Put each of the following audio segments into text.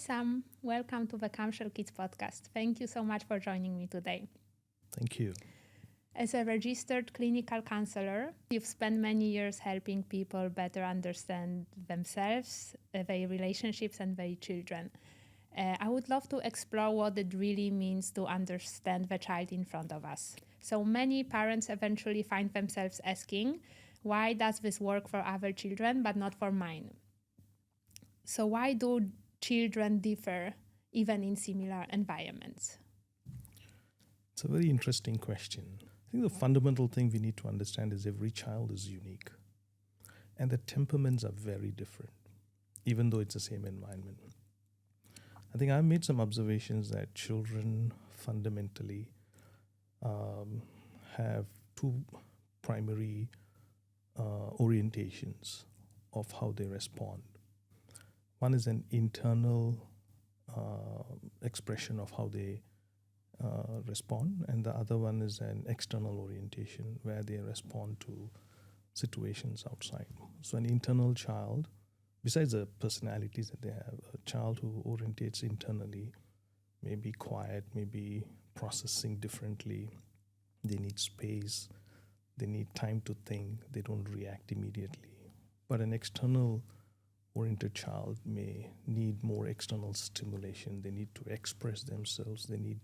Sam. Welcome to the CAMshell Kids podcast. Thank you so much for joining me today. Thank you. As a registered clinical counselor, you've spent many years helping people better understand themselves, their relationships, and their children. I would love to explore what it really means to understand the child in front of us. So many parents eventually find themselves asking, why does this work for other children but not for mine? So why do children differ even in similar environments? It's a very interesting question. I think the fundamental thing we need to understand is every child is unique and the temperaments are very different, even though it's the same environment. I think I've made some observations that children fundamentally have two primary orientations of how they respond. One is an internal expression of how they respond, and the other one is an external orientation where they respond to situations outside. So an internal child, besides the personalities that they have, a child who orientates internally may be quiet, may be processing differently, they need space, they need time to think, they don't react immediately. But an external oriented child may need more external stimulation, they need to express themselves, they need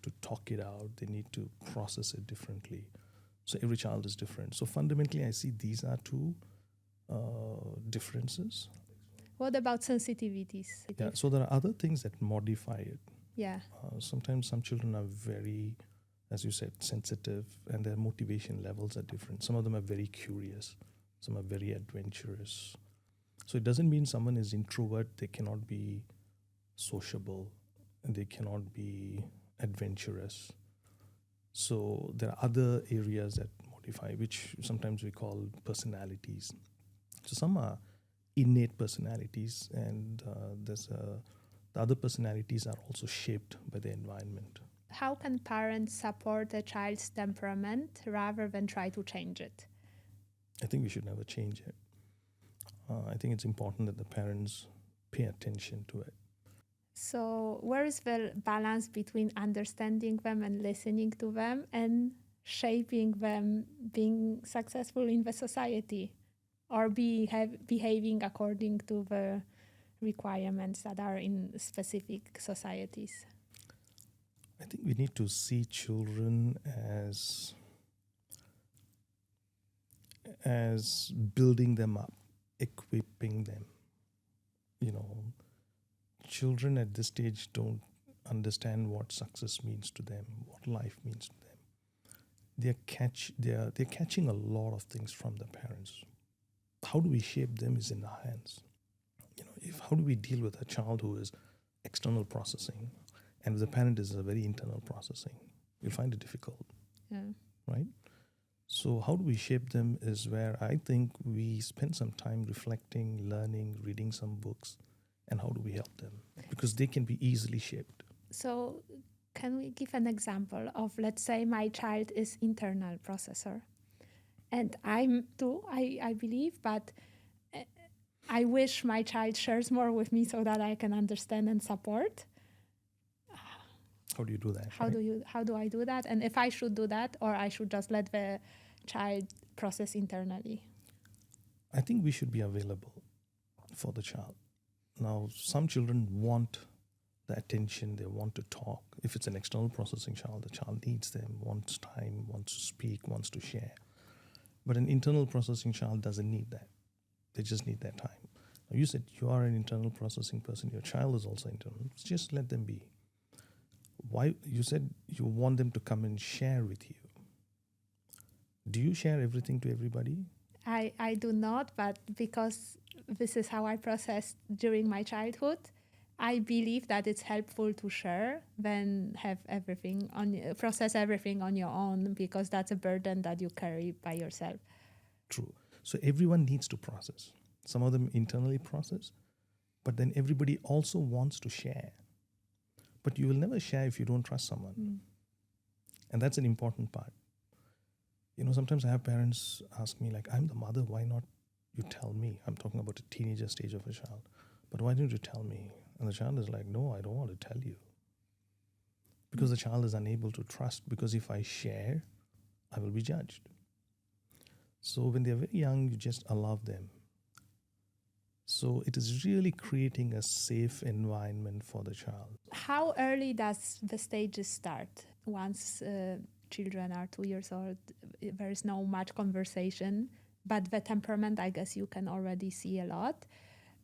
to talk it out, they need to process it differently. So every child is different. So fundamentally I see these are two differences. What about sensitivities? Yeah, so there are other things that modify it. Yeah. Sometimes some children are very, as you said, sensitive, and their motivation levels are different. Some of them are very curious, some are very adventurous. So it doesn't mean someone is introvert, they cannot be sociable, and they cannot be adventurous. So there are other areas that modify, which sometimes we call personalities. So some are innate personalities, and the other personalities are also shaped by the environment. How can parents support a child's temperament rather than try to change it? I think we should never change it. I think it's important that the parents pay attention to it. So where is the balance between understanding them and listening to them and shaping them being successful in the society or behaving according to the requirements that are in specific societies? I think we need to see children as building them up, equipping them. Children at this stage don't understand what success means to them, what life means to them. They're catching a lot of things from the parents. How do we shape them is in our hands. How do we deal with a child who is external processing and the parent is a very internal processing? You'll find it difficult, right? So how do we shape them is where I think we spend some time reflecting, learning, reading some books, and how do we help them? Because they can be easily shaped. So can we give an example of, let's say my child is internal processor and I'm too, I believe, but I wish my child shares more with me so that I can understand and support. How do you do that? How do I do that? And if I should do that, or I should just let the child process internally? I think we should be available for the child. Now, some children want the attention, they want to talk. If it's an external processing child, the child needs them, wants time, wants to speak, wants to share. But an internal processing child doesn't need that. They just need their time. Now, you said you are an internal processing person, your child is also internal. Just let them be. Why? You said you want them to come and share with you. Do you share everything to everybody? I do not, but because this is how I processed during my childhood, I believe that it's helpful to share than have process everything on your own, because that's a burden that you carry by yourself. True. So everyone needs to process. Some of them internally process, but then everybody also wants to share. But you will never share if you don't trust someone. And that's an important part. Sometimes I have parents ask me, like, I'm the mother, why not you tell me? I'm talking about a teenager stage of a child. But why don't you tell me? And the child is like, no, I don't want to tell you. Because the child is unable to trust, because if I share, I will be judged. So when they're very young, you just allow them. So it is really creating a safe environment for the child. How early does the stages start? Once children are 2 years old, there is no much conversation, but the temperament, I guess you can already see a lot.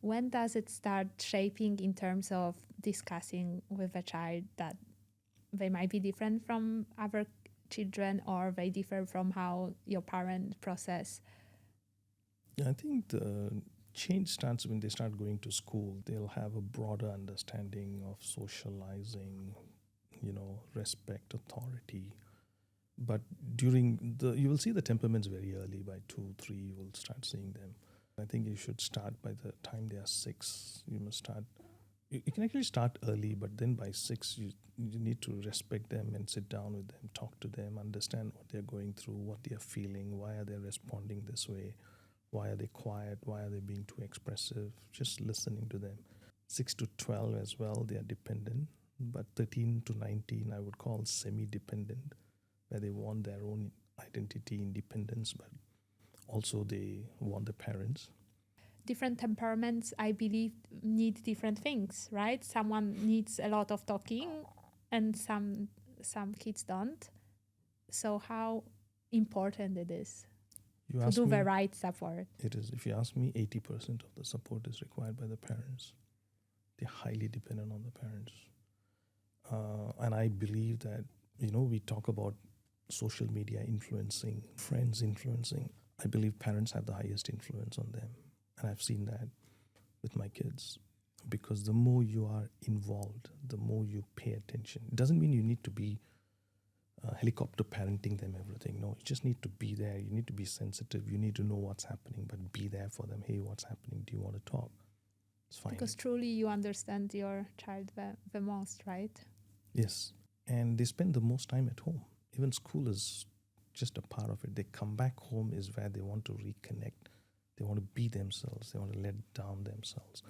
When does it start shaping in terms of discussing with a child that they might be different from other children, or they differ from how your parent process? I think the change starts when they start going to school. They'll have a broader understanding of socializing, respect, authority. But you will see the temperaments very early. By 2, 3, you will start seeing them. I think you should start by the time they are 6. You must start. You can actually start early, but then by 6, you need to respect them and sit down with them, talk to them, understand what they're going through, what they're feeling, why are they responding this way, why are they quiet, why are they being too expressive, just listening to them. 6 to 12 as well, they are dependent, but 13 to 19 I would call semi-dependent, where they want their own identity, independence, but also they want the parents. Different temperaments, I believe, need different things, right? Someone needs a lot of talking and some kids don't. So how important it is to do the right support? It is. If you ask me, 80% of the support is required by the parents. They're highly dependent on the parents. And I believe that, we talk about social media influencing, friends influencing. I believe parents have the highest influence on them. And I've seen that with my kids. Because the more you are involved, the more you pay attention. It doesn't mean you need to be helicopter parenting them everything. No, you just need to be there. You need to be sensitive. You need to know what's happening, but be there for them. Hey, what's happening? Do you want to talk? It's fine. Because truly you understand your child the most, right? Yes. And they spend the most time at home. Even school is just a part of it. They come back home is where they want to reconnect. They want to be themselves. They want to let down themselves.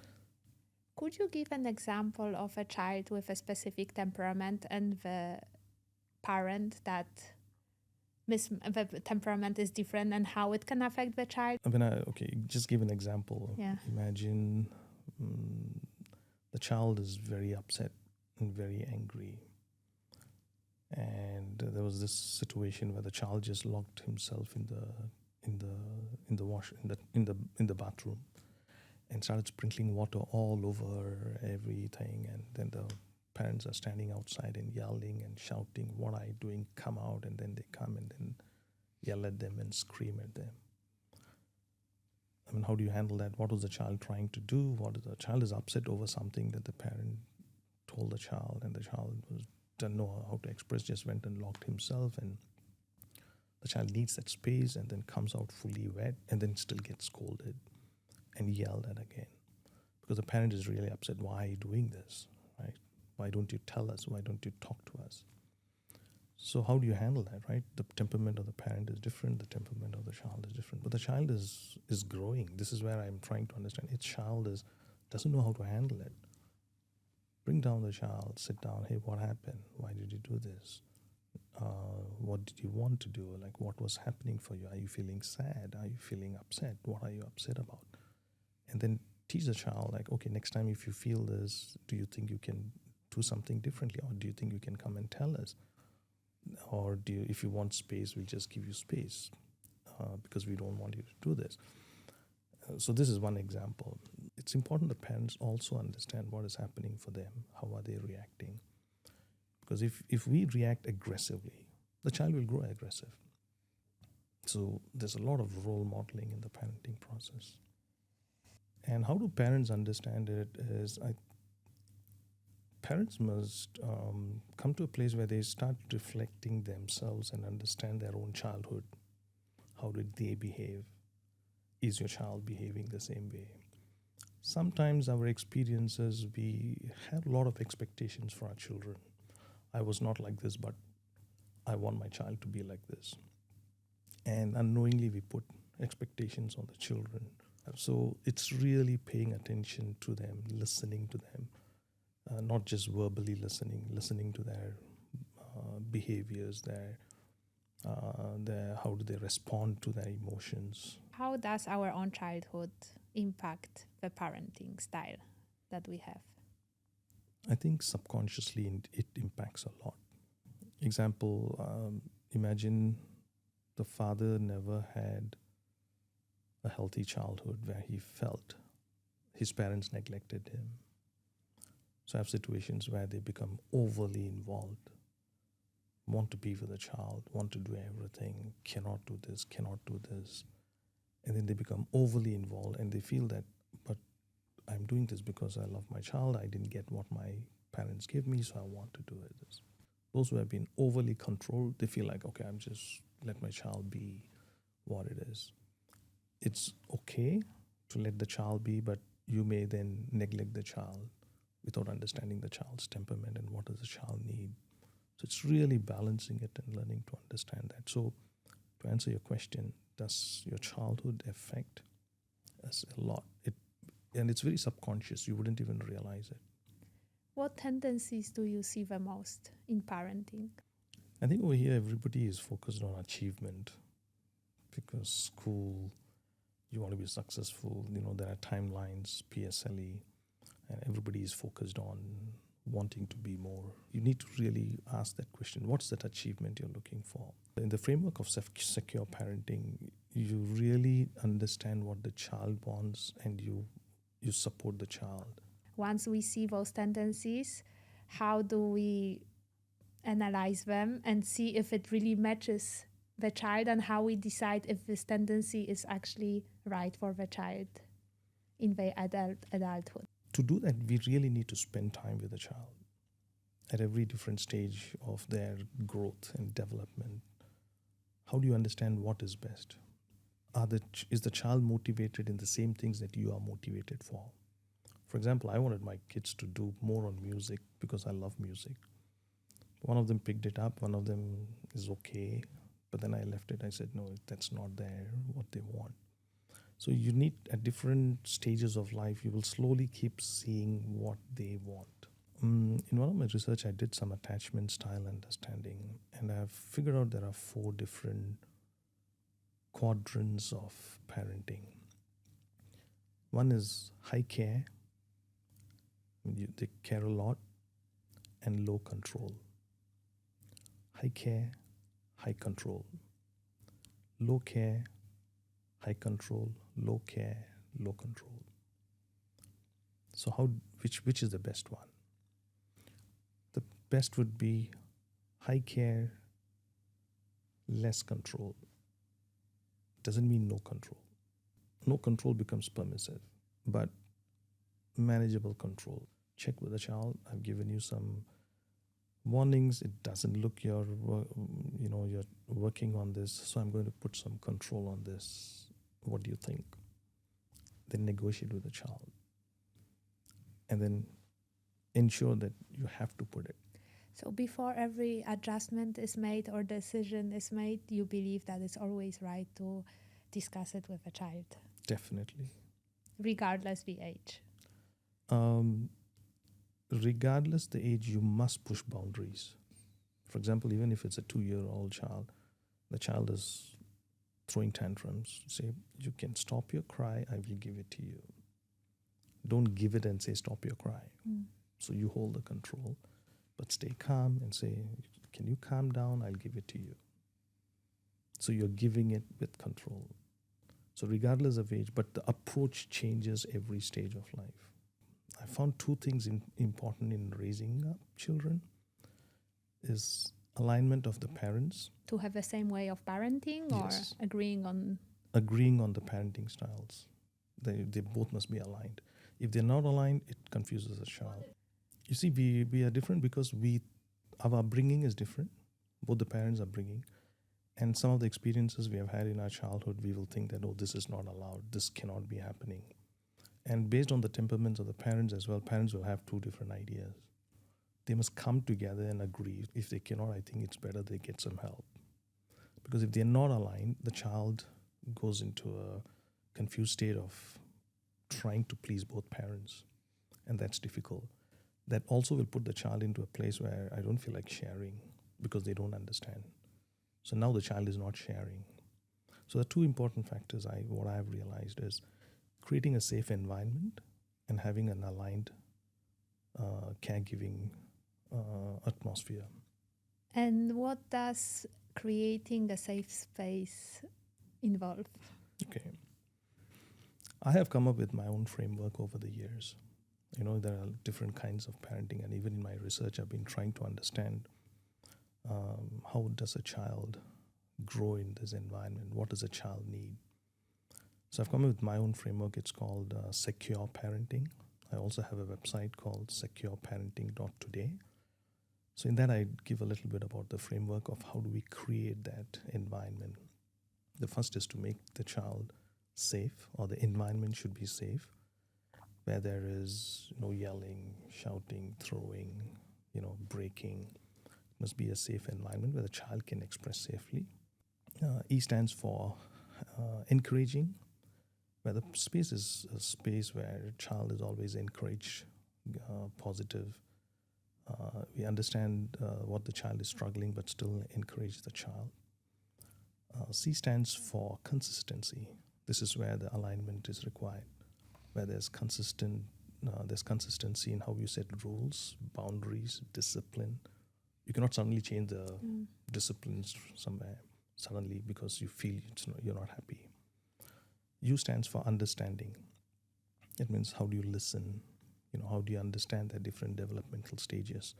Could you give an example of a child with a specific temperament and the parent that the temperament is different, and how it can affect the child? Just give an example. Yeah. Imagine the child is very upset and very angry. And there was this situation where the child just locked himself in the bathroom and started sprinkling water all over everything. And then the parents are standing outside and yelling and shouting, "What are you doing? Come out!" And then they come and then yell at them and scream at them. I mean, how do you handle that? What was the child trying to do? The child is upset over something that the parent told the child, and the child didn't know how to express, just went and locked himself, and the child needs that space and then comes out fully wet and then still gets scolded and yelled at again. Because the parent is really upset. Why are you doing this? Right? Why don't you tell us? Why don't you talk to us? So how do you handle that, right? The temperament of the parent is different. The temperament of the child is different. But the child is growing. This is where I'm trying to understand. Each child doesn't know how to handle it. Bring down the child. Sit down. Hey, what happened? Why did you do this? What did you want to do? Like, what was happening for you? Are you feeling sad? Are you feeling upset? What are you upset about? And then teach the child, like, okay, next time if you feel this, do you think you can do something differently? Or do you think you can come and tell us? Or if you want space, we'll just give you space because we don't want you to do this. So this is one example. It's important that parents also understand what is happening for them. How are they reacting? Because if we react aggressively, the child will grow aggressive. So there's a lot of role modeling in the parenting process. And how do parents understand it is, parents must come to a place where they start reflecting themselves and understand their own childhood. How did they behave? Is your child behaving the same way? Sometimes our experiences, we have a lot of expectations for our children. I was not like this, but I want my child to be like this. And unknowingly we put expectations on the children. So it's really paying attention to them, listening to them, not just verbally listening to their behaviors, their how do they respond to their emotions. How does our own childhood impact the parenting style that we have? I think subconsciously it impacts a lot. Example, imagine the father never had a healthy childhood where he felt his parents neglected him. So I have situations where they become overly involved, want to be with the child, want to do everything, cannot do this, and then they become overly involved and they feel that, but I'm doing this because I love my child, I didn't get what my parents gave me, so I want to do this. Those who have been overly controlled, they feel like, okay, I'm just let my child be what it is. It's okay to let the child be, but you may then neglect the child without understanding the child's temperament and what does the child need. So it's really balancing it and learning to understand that. So to answer your question, does your childhood affect us a lot? And it's very subconscious. You wouldn't even realize it. What tendencies do you see the most in parenting? I think over here, everybody is focused on achievement because school, you want to be successful. There are timelines, PSLE, and everybody is focused on wanting to be more. You need to really ask that question. What's that achievement you're looking for? In the framework of secure parenting, you really understand what the child wants and you support the child. Once we see those tendencies, how do we analyze them and see if it really matches the child, and how we decide if this tendency is actually right for the child in their adulthood? To do that, we really need to spend time with the child at every different stage of their growth and development. How do you understand what is best? Is the child motivated in the same things that you are motivated for? For example, I wanted my kids to do more on music because I love music. One of them picked it up, one of them is okay, but then I left it. I said, no, that's not what they want. So you need, at different stages of life, you will slowly keep seeing what they want. In one of my research, I did some attachment style understanding, and I've figured out there are 4 different quadrants of parenting. One is high care, they care a lot, and low control. High care, high control. Low care, high control, low care, low control. So which is the best one? The best would be high care, less control. Doesn't mean no control. No control becomes permissive, but manageable control. Check with the child. I've given you some warnings. It doesn't look you're working on this, so I'm going to put some control on this. What do you think? Then negotiate with the child, and then ensure that you have to put it. So before every adjustment is made or decision is made, you believe that it's always right to discuss it with a child? Definitely. Regardless the age? Regardless the age, you must push boundaries. For example, even if it's a 2-year-old child, the child is throwing tantrums, say, you can stop your cry, I will give it to you. Don't give it and say, stop your cry. So you hold the control, but stay calm and say, can you calm down? I'll give it to you. So you're giving it with control. So regardless of age, but the approach changes every stage of life. I found 2 things important in raising up children is alignment of the parents. To have the same way of parenting, Yes. or agreeing on The parenting styles. They both must be aligned. If they're not aligned, it confuses the child. You see, we are different because our upbringing is different. Both the parents are bringing. And some of the experiences we have had in our childhood, we will think that, oh, this is not allowed. This cannot be happening. And based on the temperaments of the parents as well, parents will have 2 different ideas. They must come together and agree. If they cannot, I think it's better they get some help. Because if they're not aligned, the child goes into a confused state of trying to please both parents. And that's difficult. that also will put the child into a place where I don't feel like sharing because they don't understand. So now the child is not sharing. So the two important factors what I've realized is creating a safe environment and having an aligned caregiving atmosphere. And what does creating a safe space involve? Okay. I have come up with my own framework over the years. There are different kinds of parenting, and even in my research, I've been trying to understand how does a child grow in this environment? What does a child need? So I've come up with my own framework. It's called Secure Parenting. I also have a website called secureparenting.today. So in that, I give a little bit about the framework of how do we create that environment. The first is to make the child safe, or the environment should be safe, where there is no yelling, shouting, throwing, breaking. It must be a safe environment where the child can express safely. E stands for encouraging, where the space is a space where a child is always encouraged, positive. We understand what the child is struggling, but still encourage the child. C stands for consistency. This is where the alignment is required, where there's consistency in how you set rules, boundaries, discipline. You cannot suddenly change the disciplines somewhere suddenly because you feel you're not happy. U stands for understanding. It means how do you listen? How do you understand their different developmental stages?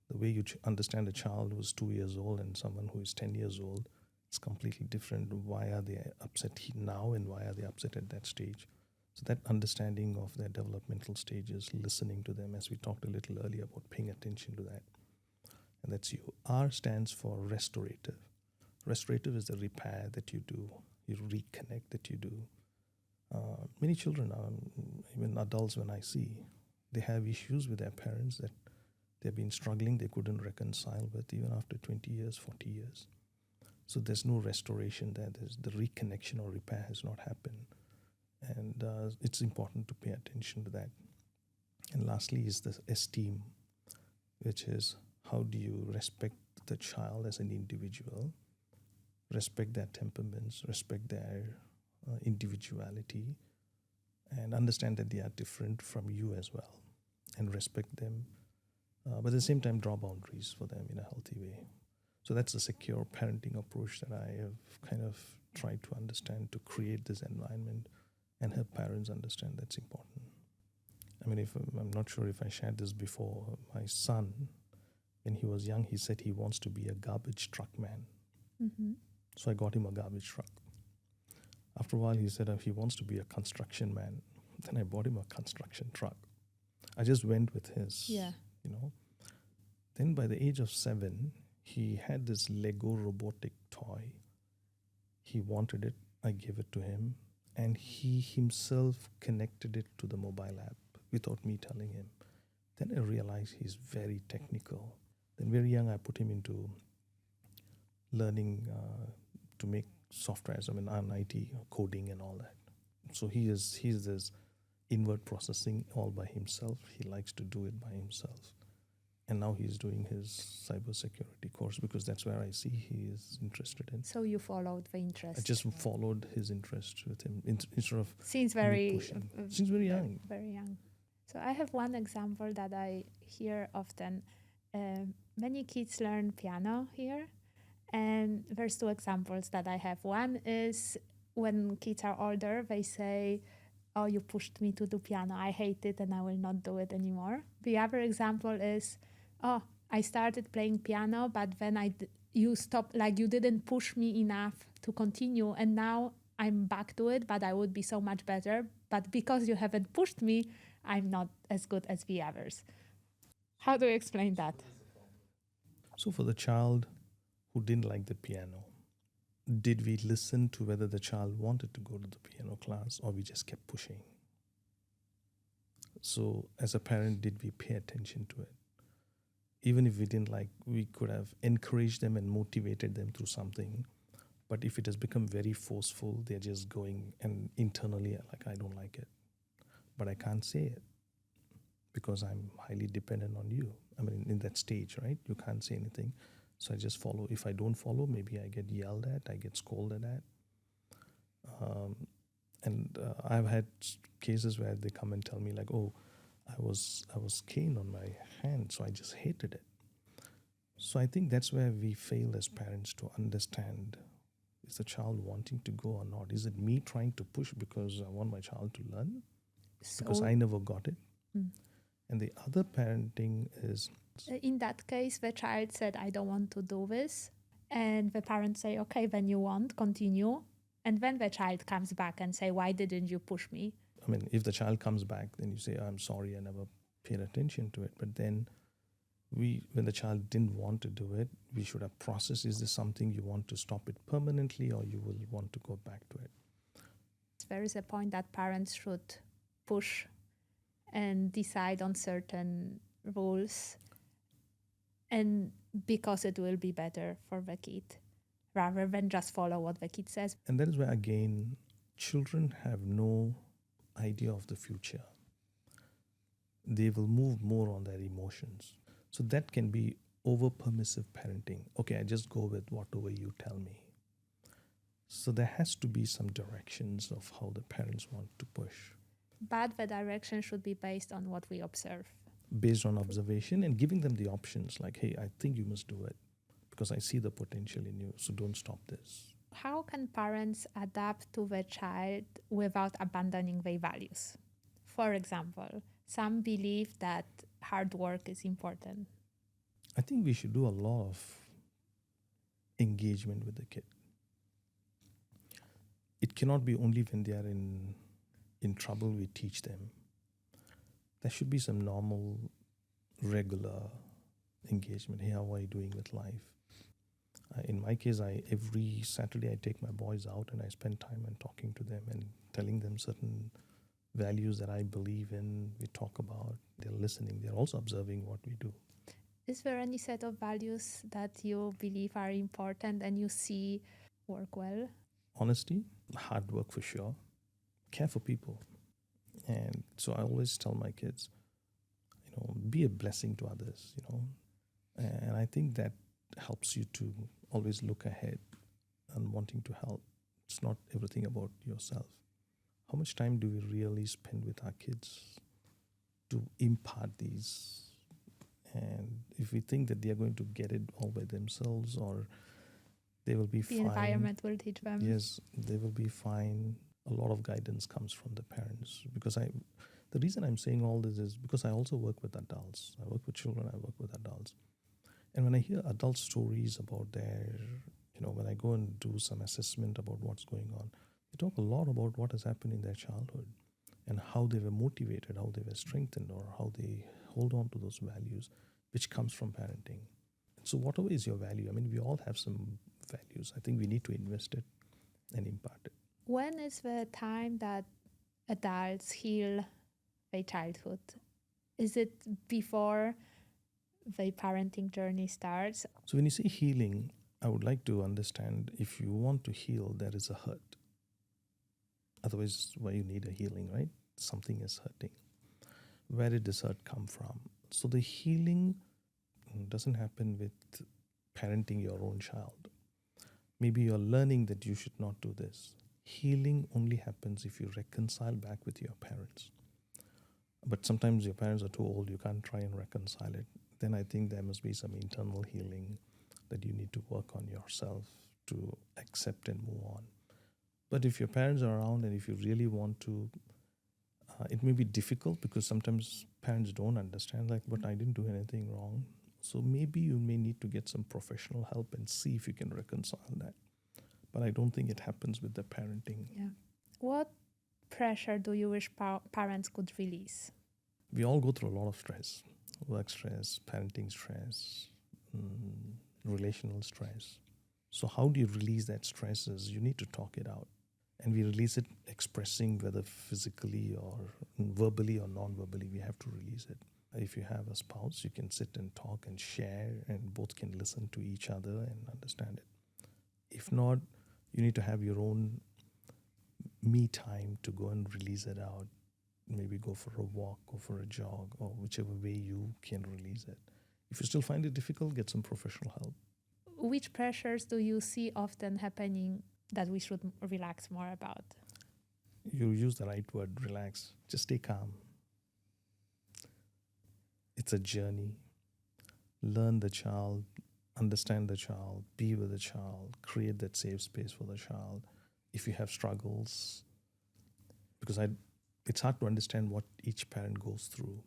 The way you understand a child who is 2 years old and someone who is 10 years old, it's completely different. Why are they upset now and why are they upset at that stage? So that understanding of their developmental stages, listening to them, as we talked a little earlier about paying attention to that. And that's you. R stands for restorative. Restorative is the repair that you do, you reconnect that you do. Many children, even adults when I see, they have issues with their parents that they've been struggling, they couldn't reconcile with even after 20 years, 40 years. So there's no restoration there. There's the reconnection or repair has not happened. And it's important to pay attention to that. And lastly is the esteem, which is how do you respect the child as an individual, respect their temperaments, respect their individuality, and understand that they are different from you as well, and respect them, but at the same time draw boundaries for them in a healthy way. So that's a secure parenting approach that I have kind of tried to understand to create this environment and help parents understand that's important. I mean, I'm not sure if I shared this before, my son, when he was young, he said he wants to be a garbage truck man. Mm-hmm. So I got him a garbage truck. After a while, he said he wants to be a construction man. Then I bought him a construction truck. I just went with his, Then by the age of 7, he had this Lego robotic toy. He wanted it. I gave it to him. And he himself connected it to the mobile app without me telling him. Then I realized he's very technical. Then very young, I put him into learning to make softwares, on IT, coding and all that. So he's this inward processing all by himself. He likes to do it by himself. And now he's doing his cybersecurity course because that's where I see he is interested in. So you followed the interest. I just followed his interest with him instead of since very young. Very young. So I have one example that I hear often. Many kids learn piano here. And there's 2 examples that I have. One is when kids are older, they say, oh, you pushed me to do piano. I hate it and I will not do it anymore. The other example is, oh, I started playing piano, but then you stopped, like you didn't push me enough to continue. And now I'm back to it, but I would be so much better. But because you haven't pushed me, I'm not as good as the others. How do you explain that? So for the child who didn't like the piano, did we listen to whether the child wanted to go to the piano class or we just kept pushing? So as a parent, did we pay attention to it? Even if we didn't like, we could have encouraged them and motivated them through something. But if it has become very forceful, they're just going and internally like, I don't like it. But I can't say it because I'm highly dependent on you. I mean, in that stage, right? You can't say anything. So I just follow. If I don't follow, maybe I get yelled at, I get scolded at. And I've had cases where they come and tell me like, oh, I was caned on my hand, so I just hated it. So I think that's where we fail as parents to understand, is the child wanting to go or not? Is it me trying to push because I want my child to learn? Because I never got it. And the other parenting is, in that case, the child said, I don't want to do this. And the parents say, okay, then you won't, continue. And then the child comes back and say, why didn't you push me? I mean, if the child comes back, then you say, I'm sorry, I never paid attention to it. But then when the child didn't want to do it, we should have processed, is this something you want to stop it permanently or you will want to go back to it? There is a point that parents should push and decide on certain rules, and because it will be better for the kid, rather than just follow what the kid says. And that is where, again, children have no idea of the future. They will move more on their emotions. So that can be over permissive parenting. Okay, I just go with whatever you tell me. So there has to be some directions of how the parents want to push. But the direction should be based on what we observe. Based on observation and giving them the options like, hey, I think you must do it because I see the potential in you, so don't stop this. How can parents adapt to the child without abandoning their values? For example, some believe that hard work is important. I think we should do a lot of engagement with the kid. It cannot be only when they are in trouble we teach them. There should be some normal, regular engagement. Hey, how are you doing with life? In my case, every Saturday I take my boys out and I spend time and talking to them and telling them certain values that I believe in. We talk about, they're listening, they're also observing what we do. Is there any set of values that you believe are important and you see work well? Honesty, hard work for sure, care for people. And so I always tell my kids, be a blessing to others, And I think that helps you to always look ahead and wanting to help. It's not everything about yourself. How much time do we really spend with our kids to impart these? And if we think that they are going to get it all by themselves or they will be fine. The environment will teach them. Yes, they will be fine. A lot of guidance comes from the parents. Because the reason I'm saying all this is because I also work with adults. I work with children, I work with adults. And when I hear adult stories about when I go and do some assessment about what's going on, they talk a lot about what has happened in their childhood and how they were motivated, how they were strengthened, or how they hold on to those values, which comes from parenting. So whatever is your value, we all have some values. I think we need to invest it and impart it. When is the time that adults heal their childhood? Is it before the parenting journey starts? So when you say healing, I would like to understand, if you want to heal, there is a hurt. Otherwise, why you need a healing, right? Something is hurting. Where did this hurt come from? So the healing doesn't happen with parenting your own child. Maybe you're learning that you should not do this. Healing only happens if you reconcile back with your parents. But sometimes your parents are too old, you can't try and reconcile it. Then I think there must be some internal healing that you need to work on yourself to accept and move on. But if your parents are around and if you really want to, it may be difficult because sometimes parents don't understand, but I didn't do anything wrong. So maybe you may need to get some professional help and see if you can reconcile that. But I don't think it happens with the parenting. Yeah. What pressure do you wish parents could release? We all go through a lot of stress. Work stress, parenting stress, relational stress. So how do you release that stress? Is you need to talk it out. And we release it expressing, whether physically or verbally or non-verbally, we have to release it. If you have a spouse, you can sit and talk and share and both can listen to each other and understand it. If not, you need to have your own me time to go and release it out maybe go for a walk, go for a jog, or whichever way you can release it. If you still find it difficult, get some professional help. Which pressures do you see often happening that we should relax more about? You use the right word, relax. Just stay calm. It's a journey. Learn the child, understand the child, be with the child, create that safe space for the child. If you have struggles, because it's hard to understand what each parent goes through.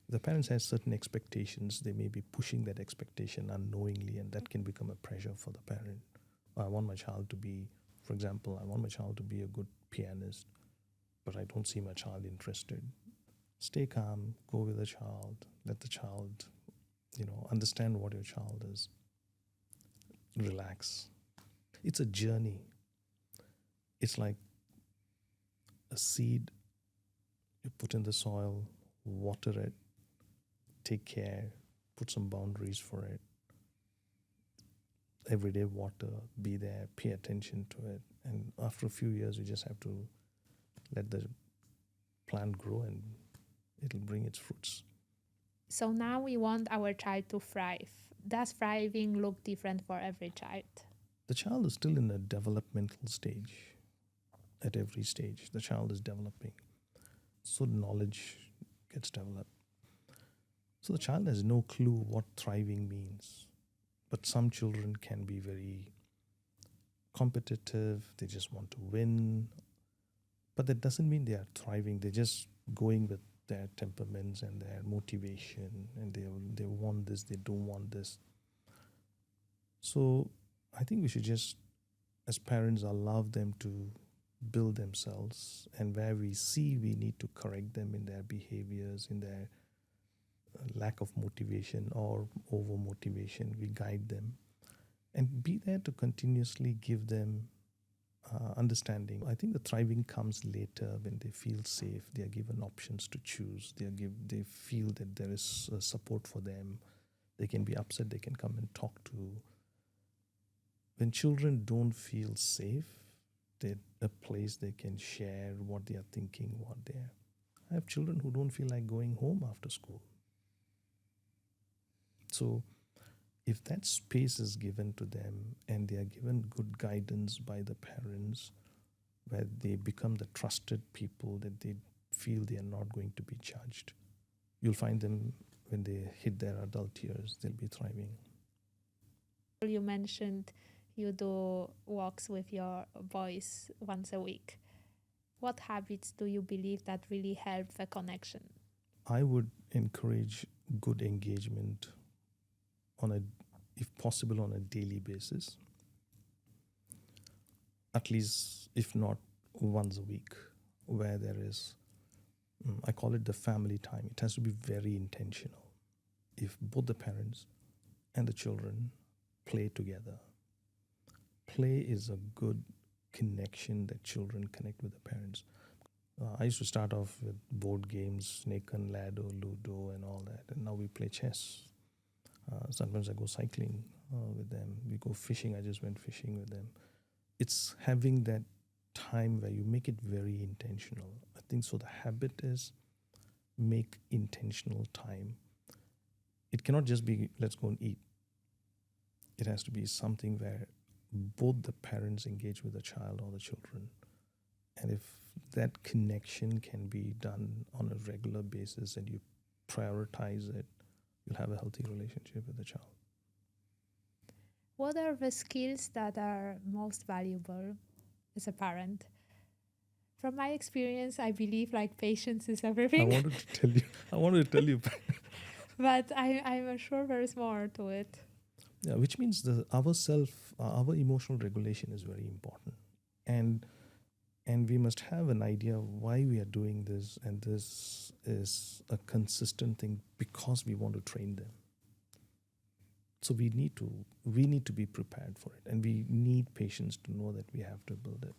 The parents has certain expectations. They may be pushing that expectation unknowingly, and that can become a pressure for the parent. I want my child to be, for example, I want my child to be a good pianist, but I don't see my child interested. Stay calm, go with the child, let the child, understand what your child is. Relax. It's a journey. It's like a seed. You put in the soil, water it, take care, put some boundaries for it. Everyday water, be there, pay attention to it. And after a few years, you just have to let the plant grow and it'll bring its fruits. So now we want our child to thrive. Does thriving look different for every child? The child is still in a developmental stage. At every stage, the child is developing. So knowledge gets developed. So the child has no clue what thriving means. But some children can be very competitive. They just want to win. But that doesn't mean they are thriving. They're just going with their temperaments and their motivation, and they want this, they don't want this. So I think we should just, as parents, allow them to build themselves, and where we see we need to correct them in their behaviors, in their lack of motivation or over motivation, we guide them and be there to continuously give them understanding. I think the thriving comes later when they feel safe. They are given options to choose. They feel that there is support for them. They can be upset. They can come and talk to. When children don't feel safe, they're a place they can share what they are thinking, I have children who don't feel like going home after school. So if that space is given to them and they are given good guidance by the parents, where they become the trusted people that they feel they are not going to be judged, you'll find them when they hit their adult years, they'll be thriving. You mentioned you do walks with your boys once a week. What habits do you believe that really help the connection? I would encourage good engagement if possible, on a daily basis. At least, if not once a week, where there is, I call it the family time. It has to be very intentional. If both the parents and the children play together, play is a good connection that children connect with the parents. I used to start off with board games, snake and ladder, ludo, and all that, and now we play chess. Sometimes I go cycling with them. We go fishing. I just went fishing with them. It's having that time where you make it very intentional. I think so. The habit is make intentional time. It cannot just be let's go and eat. It has to be something where both the parents engage with the child or the children. And if that connection can be done on a regular basis and you prioritize it, you'll have a healthy relationship with the child. What are the skills that are most valuable as a parent? From my experience, I believe like patience is everything. I wanted to tell you. But I'm sure there's more to it. Yeah, which means our emotional regulation is very important. And we must have an idea of why we are doing this, and this is a consistent thing because we want to train them. So we need to be prepared for it, and we need patience to know that we have to build it.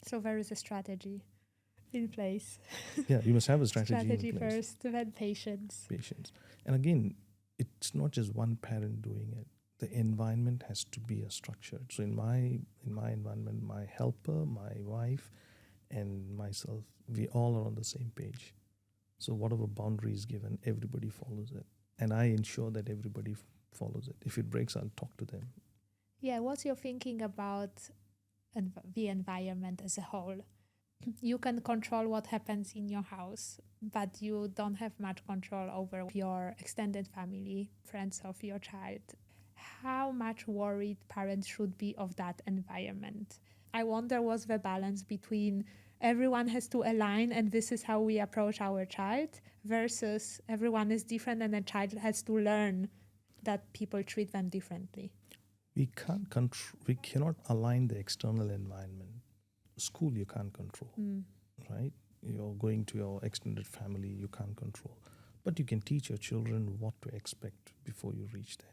So there is a strategy in place. Yeah, you must have a strategy in place. First, then patience. Patience. And again, it's not just one parent doing it. The environment has to be structured. So in my environment, my helper, my wife, and myself, we all are on the same page. So whatever boundary is given, everybody follows it. And I ensure that everybody follows it. If it breaks, I'll talk to them. Yeah, what's your thinking about the environment as a whole? You can control what happens in your house, but you don't have much control over your extended family, friends of your child. How much worried parents should be of that environment? I wonder what's the balance between everyone has to align and this is how we approach our child versus everyone is different and a child has to learn that people treat them differently. We cannot align the external environment. School you can't control, right? You're going to your extended family, you can't control. But you can teach your children what to expect before you reach there.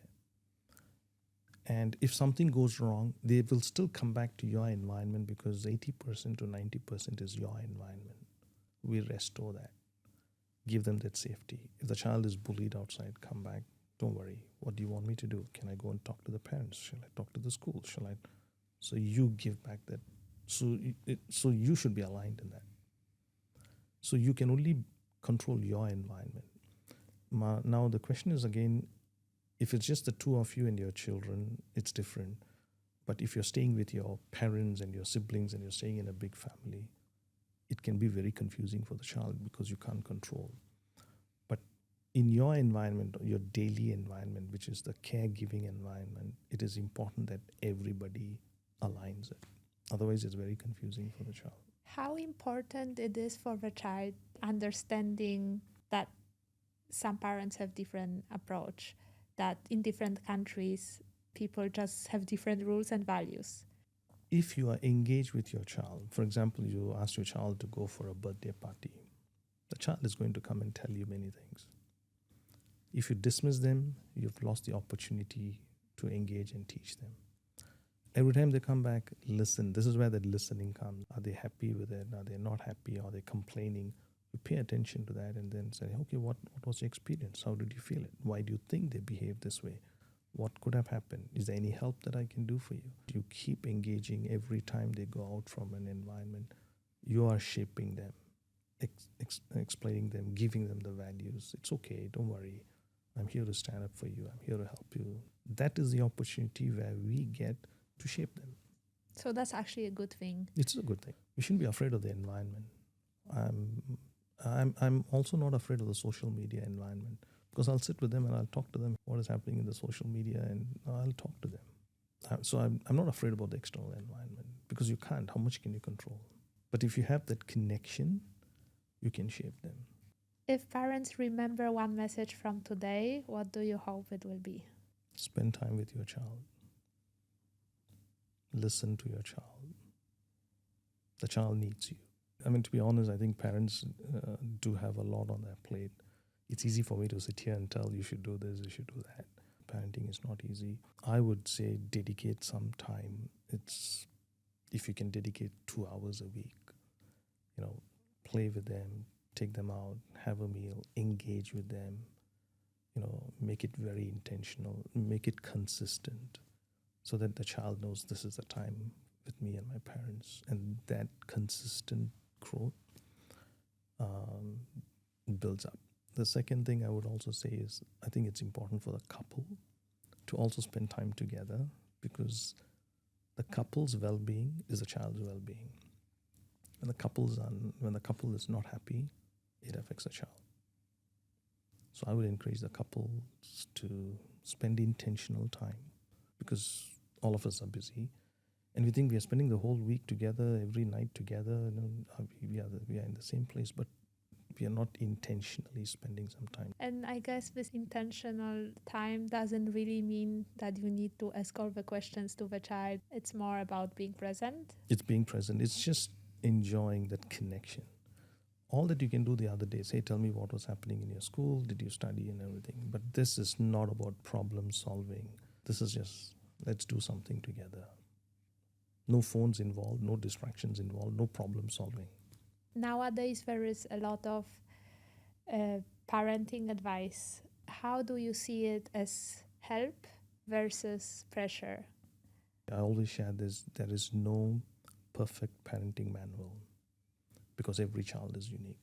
And if something goes wrong, they will still come back to your environment because 80% to 90% is your environment. We restore that. Give them that safety. If the child is bullied outside, come back. Don't worry. What do you want me to do? Can I go and talk to the parents? Shall I talk to the school? Shall I? So you give back that. So you should be aligned in that. So you can only control your environment. Now the question is again, if it's just the two of you and your children, it's different. But if you're staying with your parents and your siblings and you're staying in a big family, it can be very confusing for the child because you can't control. But in your environment, your daily environment, which is the caregiving environment, it is important that everybody aligns it. Otherwise, it's very confusing for the child. How important it is for the child understanding that some parents have different approach, that in different countries, people just have different rules and values. If you are engaged with your child, for example, you ask your child to go for a birthday party, the child is going to come and tell you many things. If you dismiss them, you've lost the opportunity to engage and teach them. Every time they come back, listen. This is where that listening comes. Are they happy with it? Are they not happy? Are they complaining? You pay attention to that and then say, okay, what was your experience? How did you feel it? Why do you think they behave this way? What could have happened? Is there any help that I can do for you? You keep engaging every time they go out from an environment. You are shaping them, explaining them, giving them the values. It's okay, don't worry. I'm here to stand up for you. I'm here to help you. That is the opportunity where we get to shape them. So that's actually a good thing. It's a good thing. We shouldn't be afraid of the environment. I'm also not afraid of the social media environment because I'll sit with them and I'll talk to them what is happening in the social media and I'll talk to them. So I'm not afraid about the external environment because you can't. How much can you control? But if you have that connection, you can shape them. If parents remember one message from today, what do you hope it will be? Spend time with your child. Listen to your child. The child needs you. I mean, to be honest, I think parents do have a lot on their plate. It's easy for me to sit here and tell you should do this, you should do that. Parenting is not easy. I would say dedicate some time. If you can dedicate 2 hours a week, play with them, take them out, have a meal, engage with them, make it very intentional, make it consistent so that the child knows this is the time with me and my parents. And that consistent growth builds up. The second thing I would also say is I think it's important for the couple to also spend time together because the couple's well-being is the child's well-being. When the couple is not happy, it affects the child. So I would encourage the couples to spend intentional time because all of us are busy. And we think we are spending the whole week together, every night together. We are in the same place, but we are not intentionally spending some time. And I guess this intentional time doesn't really mean that you need to ask all the questions to the child. It's more about being present. It's being present. It's just enjoying that connection. All that you can do the other day is, hey, tell me what was happening in your school. Did you study and everything? But this is not about problem solving. This is just, let's do something together. No phones involved, no distractions involved, no problem solving. Nowadays, there is a lot of parenting advice. How do you see it as help versus pressure? I always share this, there is no perfect parenting manual. because every child is unique.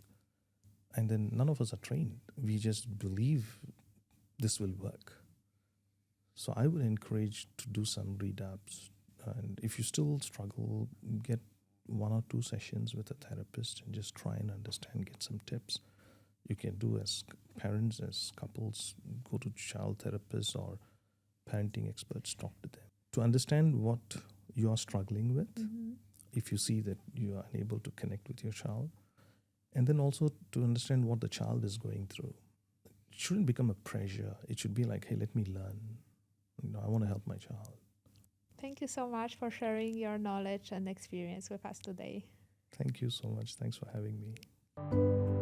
And then none of us are trained. We just believe this will work. So I would encourage to do some read-ups. And if you still struggle, get 1 or 2 sessions with a therapist and just try and understand, get some tips. You can do as parents, as couples, go to child therapists or parenting experts, talk to them to understand what you are struggling with. If you see that you are unable to connect with your child, and then also to understand what the child is going through. It shouldn't become a pressure. It should be like, hey, let me learn. I want to help my child. Thank you so much for sharing your knowledge and experience with us today. Thank you so much. Thanks for having me.